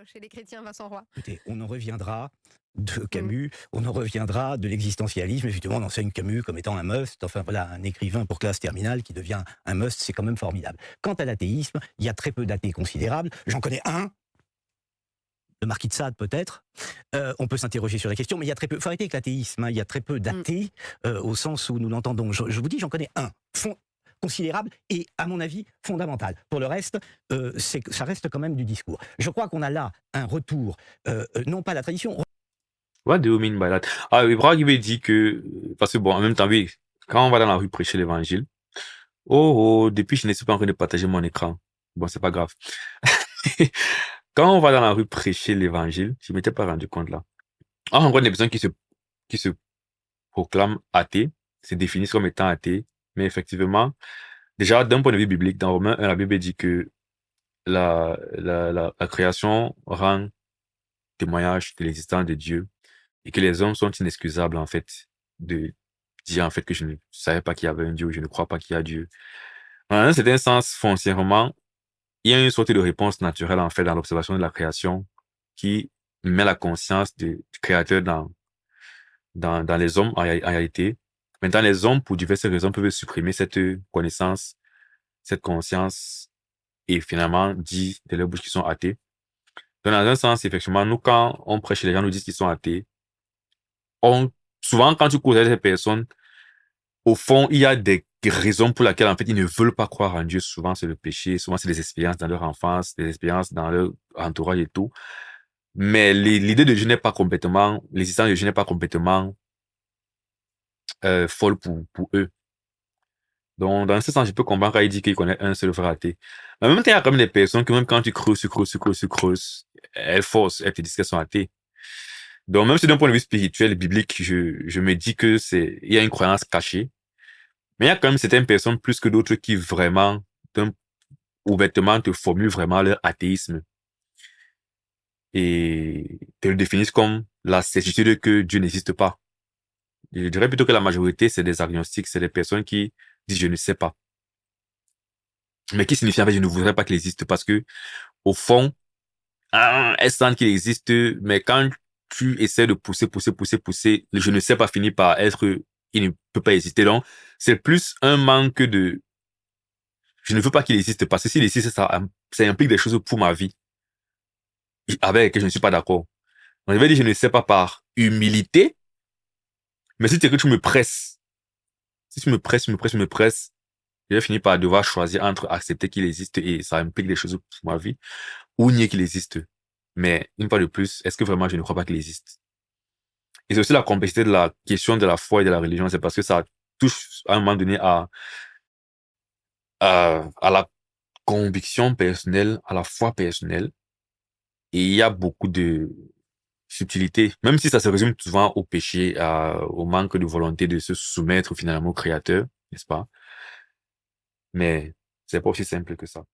chez les chrétiens, Vincent Roy? Écoutez, on en reviendra de Mmh. Camus, on en reviendra de l'existentialisme. Effectivement, on enseigne Camus comme étant un must. Enfin voilà, un écrivain pour classe terminale qui devient un must, c'est quand même formidable. Quant à l'athéisme, il y a très peu d'athées considérables. J'en connais un, le marquis de Sade peut-être. On peut s'interroger sur la question, mais il y a très peu. Il faut arrêter avec l'athéisme. Hein, il y a très peu Mmh. d'athées au sens où nous l'entendons. Je vous dis, j'en connais un. Considérable et, à mon avis, fondamental. Pour le reste, ça reste quand même du discours. Je crois qu'on a là un retour, non pas à la tradition. What do you mean by that? Ah, Ibrahim il dit que, parce que bon, en même temps, oui, quand on va dans la rue prêcher l'évangile, depuis je ne suis pas en train de partager mon écran. Bon, c'est pas grave. Quand on va dans la rue prêcher l'évangile, je m'étais pas rendu compte là. On rencontre des personnes qui se proclament athées, se définissent comme étant athées, mais effectivement, déjà, d'un point de vue biblique, dans Romains 1, la Bible dit que la création rend témoignage de l'existence de Dieu et que les hommes sont inexcusables, en fait, de dire, en fait, que je ne savais pas qu'il y avait un Dieu ou je ne crois pas qu'il y a Dieu. Dans un certain sens, foncièrement, il y a une sorte de réponse naturelle, en fait, dans l'observation de la création qui met la conscience du Créateur dans les hommes, en réalité. Maintenant, les hommes, pour diverses raisons, peuvent supprimer cette connaissance, cette conscience, et finalement dire de leur bouche qu'ils sont athées. Donc, dans un sens, effectivement, nous, quand on prêche, les gens nous disent qu'ils sont athées. Souvent, quand tu causes avec ces personnes, au fond, il y a des raisons pour lesquelles, en fait, ils ne veulent pas croire en Dieu. Souvent, c'est le péché. Souvent, c'est des expériences dans leur enfance, des expériences dans leur entourage et tout. Mais l'idée de Dieu n'est pas complètement, l'existence de Dieu n'est pas complètement folle pour eux. Donc, dans ce sens, je peux comprendre quand il dit qu'il connaît un seul vrai athée. Mais en même temps, il y a quand même des personnes que même quand tu creuses, elles forcent, elles te disent qu'elles sont athées. Donc, même si d'un point de vue spirituel, biblique, je me dis que il y a une croyance cachée. Mais il y a quand même certaines personnes plus que d'autres qui vraiment, ouvertement, te formulent vraiment leur athéisme et te le définissent comme la certitude que Dieu n'existe pas. Je dirais plutôt que la majorité, c'est des agnostiques, c'est des personnes qui disent je ne sais pas. Mais qui signifie en fait je ne voudrais pas qu'il existe parce que, au fond, elles sentent qu'il existe, mais quand tu essaies de pousser, le je ne sais pas finit par être, il ne peut pas exister. Donc, c'est plus un manque de, je ne veux pas qu'il existe parce que s'il existe, ça implique des choses pour ma vie avec lesquelles je ne suis pas d'accord. Donc, je vais dire je ne sais pas par humilité, mais si c'est que tu me presses, si tu me presses, je vais finir par devoir choisir entre accepter qu'il existe et ça implique des choses pour ma vie ou nier qu'il existe. Mais une fois de plus, est-ce que vraiment je ne crois pas qu'il existe? Et c'est aussi la complexité de la question de la foi et de la religion, c'est parce que ça touche à un moment donné à la conviction personnelle, à la foi personnelle. Et il y a beaucoup de subtilité, même si ça se résume souvent au péché, au manque de volonté de se soumettre finalement au Créateur, n'est-ce pas? Mais c'est pas aussi simple que ça.